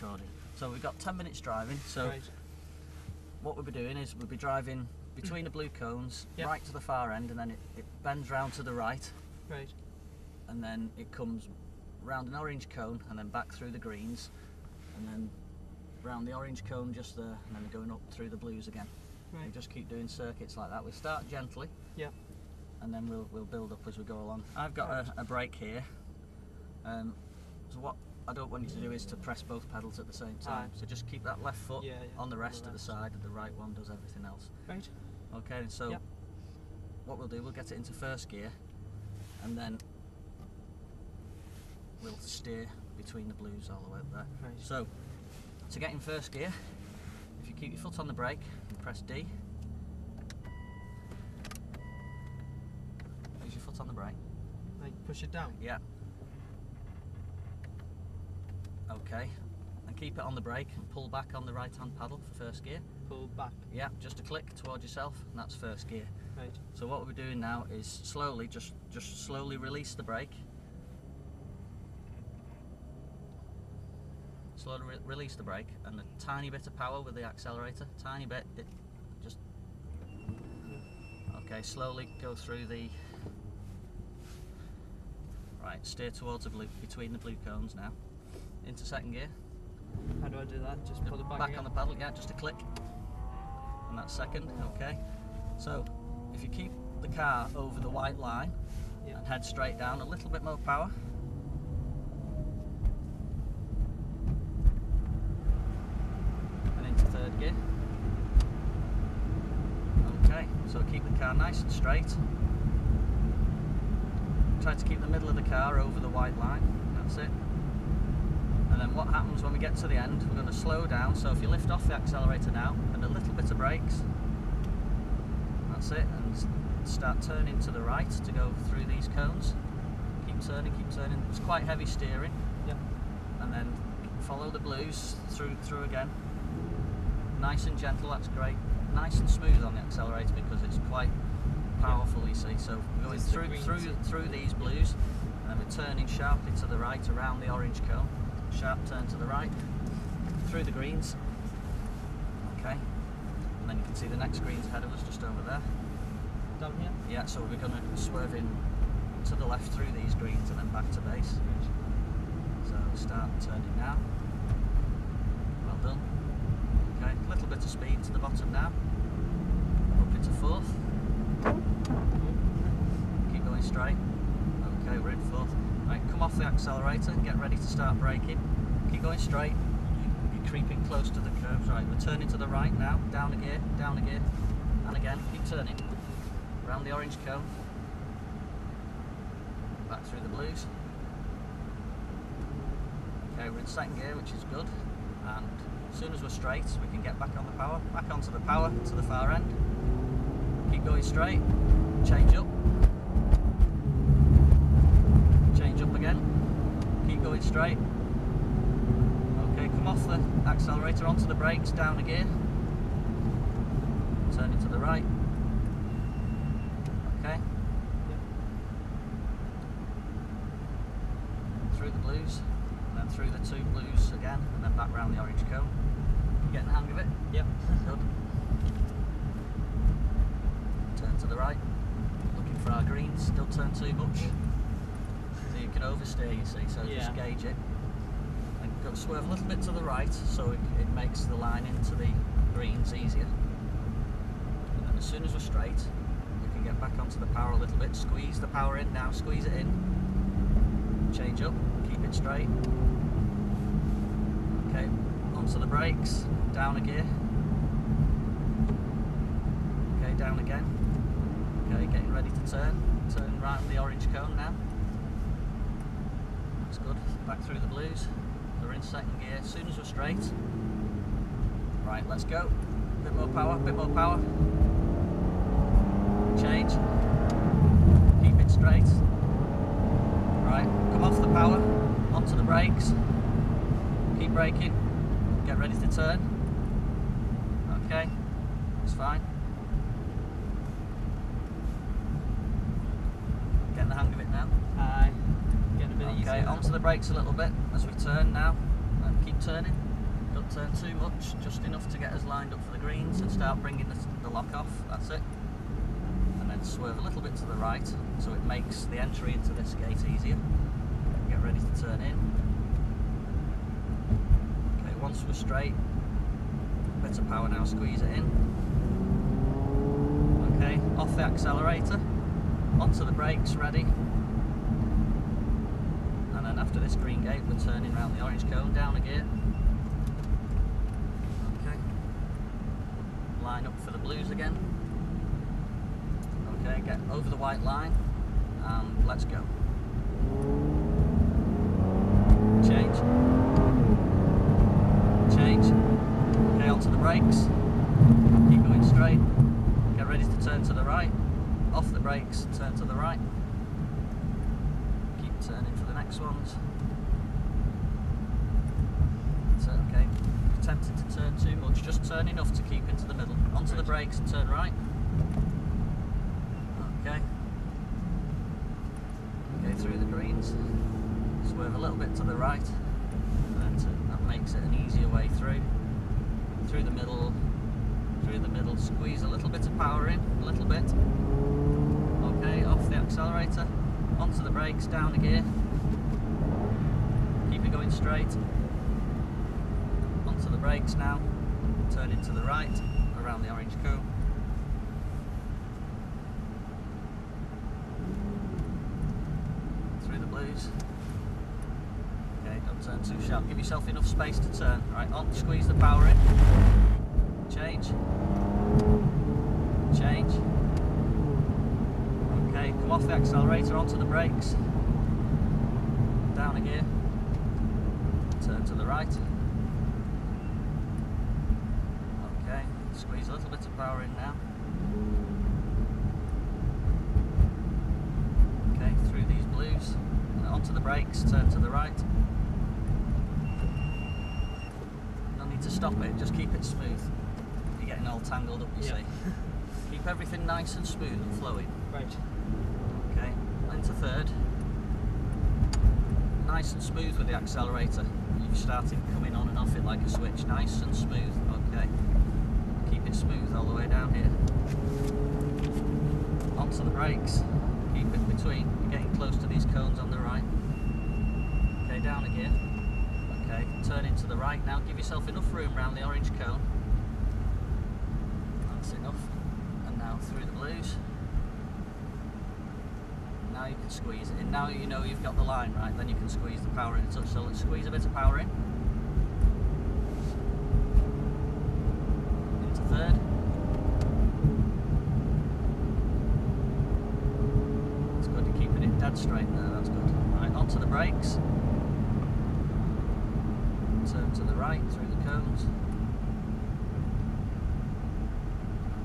recording. So we've got 10 minutes driving, so what we'll be doing is we'll be driving between the blue cones, right to the far end, and then it bends round to the right. And then it comes round an orange cone and then back through the greens, and then round the orange cone just there, and then going up through the blues again. We just keep doing circuits like that. We start gently, and then we'll build up as we go along. I've got a brake here, so what I don't want you to do is to press both pedals at the same time. So just keep that left foot on the rest of the side, and the right one does everything else. Okay, and so what we'll do, we'll get it into first gear, and then we'll steer between the blues all the way up there. So to get in first gear, if you keep your foot on the brake and press D, use your foot on the brake. Like push it down? Yeah. Okay, and keep it on the brake and pull back on the right hand paddle for first gear. Pull back? Yeah, just a click towards yourself, and that's first gear. So what we're doing now is slowly, just slowly release the brake. Slowly release the brake, and a tiny bit of power with the accelerator, tiny bit, just, okay, slowly go through the, right, steer towards the blue, between the blue cones now, into second gear. How do I do that? Just put it back again? On the paddle, yeah, just a click, and that's second, okay. So, if you keep the car over the white line, and head straight down, a little bit more power, third gear. Okay, so keep the car nice and straight. Try to keep the middle of the car over the white line. That's it. And then what happens when we get to the end, we're going to slow down. So if you lift off the accelerator now and a little bit of brakes, that's it, and start turning to the right to go through these cones. Keep turning, keep turning. It's quite heavy steering. And then follow the blues through again. Nice and gentle, that's great. Nice and smooth on the accelerator because it's quite powerful, you see. So we're going through these blues, and then we're turning sharply to the right around the orange cone. Sharp turn to the right, through the greens. Okay, and then you can see the next greens ahead of us, just over there. Down here? Yeah, so we're going to swerve in to the left through these greens and then back to base. So start turning now. Well done. Okay, a little bit of speed to the bottom now. Up into fourth. Keep going straight. Okay, we're in fourth. Right, come off the accelerator and get ready to start braking. Keep going straight. You're creeping close to the curves. Right, we're turning to the right now. Down a gear, and again. Keep turning. Around the orange cone. Back through the blues. Okay, we're in second gear, which is good. And as soon as we're straight, we can get back on the power, back onto the power to the far end. Keep going straight, change up again, keep going straight. Okay, come off the accelerator onto the brakes, down a gear, turn it to the right. Okay, through the blues, and then through the two blues again, and then back round the orange cone. Getting the hang of it? Yep. Good. Turn to the right. Looking for our greens. Don't turn too much. So you can oversteer, you see, so just gauge it. And go swerve a little bit to the right so it makes the line into the greens easier. And then as soon as we're straight, we can get back onto the power a little bit. Squeeze the power in now, squeeze it in. Change up, keep it straight. Okay, onto the brakes. Down a gear. Okay, down again. Okay, getting ready to turn. Turn right on the orange cone now. That's good. Back through the blues. We're in second gear. As soon as we're straight. Right, let's go. Bit more power, bit more power. Change. Keep it straight. Right, come off the power. Onto the brakes. Keep braking. Get ready to turn. Okay, it's fine. Getting the hang of it now. Getting a bit easier. Okay, onto the brakes a little bit as we turn now. And keep turning. Don't turn too much, just enough to get us lined up for the greens and start bringing the lock off, that's it. And then swerve a little bit to the right so it makes the entry into this gate easier. Get ready to turn in. Okay, once we're straight, bit of power now, squeeze it in. Okay, off the accelerator, onto the brakes, ready. And then after this green gate, we're turning around the orange cone, down a gear. Okay, line up for the blues again. Okay, get over the white line, and let's go. Change. Change. Okay, onto the brakes. Keep going straight. Get ready to turn to the right. Off the brakes, turn to the right. Keep turning for the next ones. So, okay, tempted to turn too much, just turn enough to keep into the middle. Onto the brakes and turn right. Okay. Okay, through the greens. Swerve a little bit to the right. And then that makes it an easier way through. Through the middle, squeeze a little bit of power in, a little bit. Okay, off the accelerator, onto the brakes, down a gear. Keep it going straight. Onto the brakes now, turn it to the right, around the orange cone. Through the blues. Okay, don't turn too sharp, give yourself enough space to turn. Right, on, squeeze the power in. Change. Change. Okay, come off the accelerator, onto the brakes. Down a gear. Turn to the right. Okay, squeeze a little bit of power in now. Okay, through these blues. And onto the brakes, turn to the right. No need to stop it, just keep it smooth. You're getting all tangled up, you see. Keep everything nice and smooth and flowing. Right. Okay, into third. Nice and smooth with the accelerator. You've started coming on and off it like a switch. Nice and smooth. Okay. Keep it smooth all the way down here. Onto the brakes. Keep it between. You're getting close to these cones on the right. Okay, down a gear. Okay, turn into the right now. Give yourself enough room around the orange cone. That's enough. And now through the blues. Now you can squeeze it in. Now you know you've got the line right, then you can squeeze the power in a touch. So let's squeeze a bit of power in. Into third. That's good, you're keeping it dead straight there, that's good. Right, onto the brakes. Turn to the right, through the cones.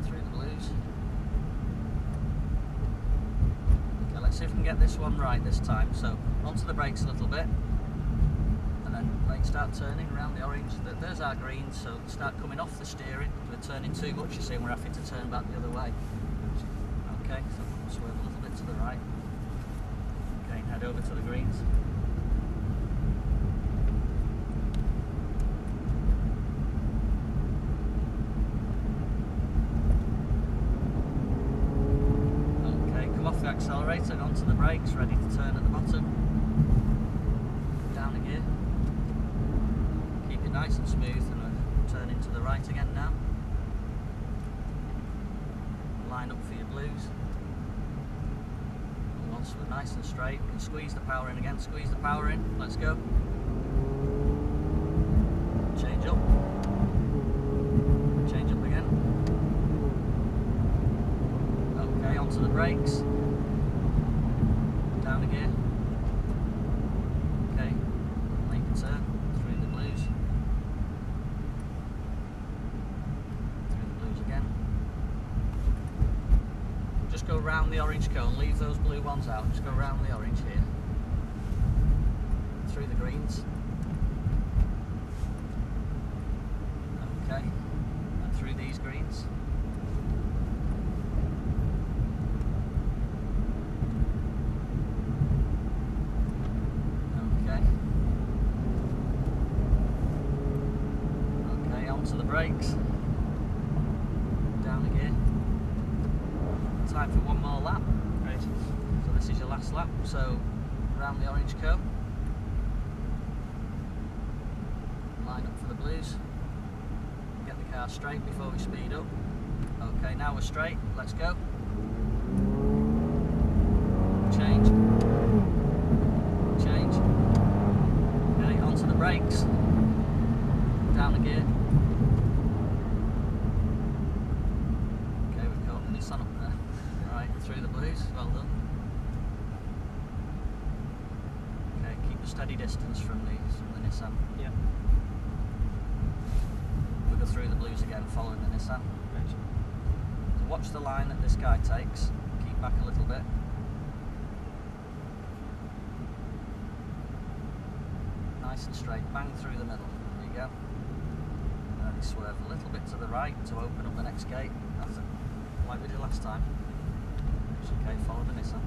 Through the blues. Let's see if we can get this one right this time. So onto the brakes a little bit, and then like start turning around the orange. There's our green, so start coming off the steering. We're turning too much, you see, and we're having to turn back the other way. Okay, so swerve a little bit to the right. Okay, head over to the greens. Accelerator and onto the brakes, ready to turn at the bottom. Down a gear. Keep it nice and smooth, and we're turning to the right again now. Line up for your blues. And once we're nice and straight, we can squeeze the power in again. Squeeze the power in. Let's go. Change up. Change up again. Okay, onto the brakes. Down a gear. Okay, make a turn through the blues. Through the blues again. Just go round the orange cone, leave those blue ones out, just go round the orange here. Through the greens. Okay, and through these greens. onto the brakes, down again. Time for one more lap. Right. So this is your last lap, so around the orange cone. Line up for the blues. Get the car straight before we speed up. Okay, now we're straight, let's go. Change. Change. Okay, onto the brakes. Down the gear. Okay, we've caught the Nissan up there. Right, through the blues, well done. Okay, keep a steady distance from the Nissan. Yeah. We'll go through the blues again, following the Nissan. Right. So watch the line that this guy takes. Keep back a little bit. Nice and straight, bang through the middle. There you go. And then you swerve a little bit to the right to open up the next gate. That's it. Like we did last time. Okay, follow the Nissan.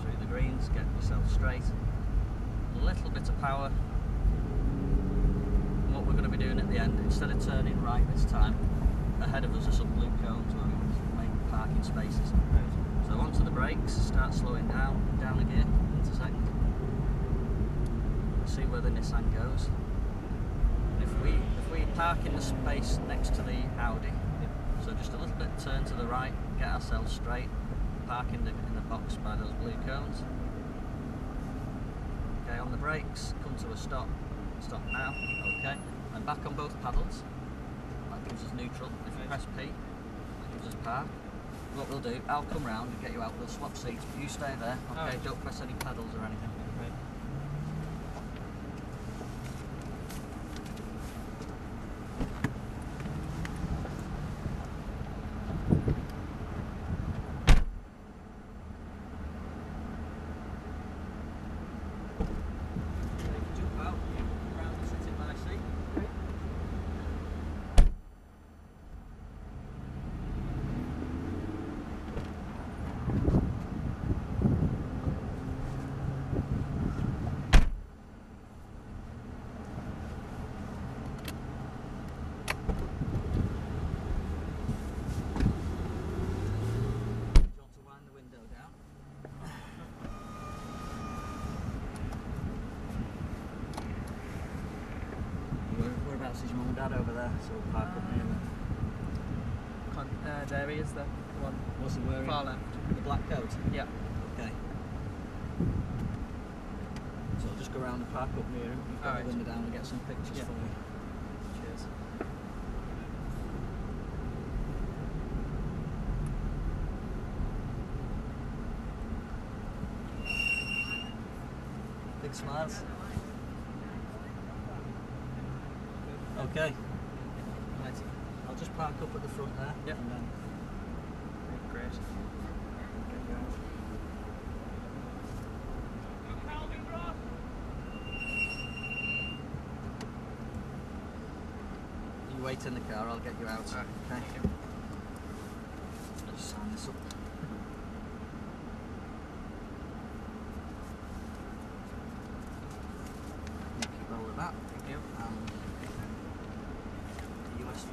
Through the greens, get yourself straight. A little bit of power. And what we're going to be doing at the end, instead of turning right this time, ahead of us are some blue cones where we make parking spaces. Right. So onto the brakes, start slowing down, down the gear, intersect. See where the Nissan goes. If we park in the space next to the Audi, so just a little bit turn to the right, get ourselves straight, park in the box by those blue cones. Okay, on the brakes, come to a stop. Stop now. Okay, and back on both paddles. That gives us neutral. If you press P, that gives us park. What we'll do, I'll come round and get you out. We'll swap seats, but you stay there. Okay, Alright. Don't press any pedals or anything. Right. Jump out, you come round and sit in my seat. Do you want to wind the window down? Whereabouts is your mum and dad over there? So we'll park up near them. There he is, the one. What's he wearing? Far left. The black coat? Yeah. Okay. So I'll just go around and park up near him. You've got Alright. the window down and get some pictures Yeah. for you. Cheers. Big smiles. Okay. Right. I'll just park up at the front there. Yep. And then Great. get you out. You wait in the car, I'll get you out. Alright. Okay. Thank you. I'll just sign this up. Keep hold of that. Thank you. The US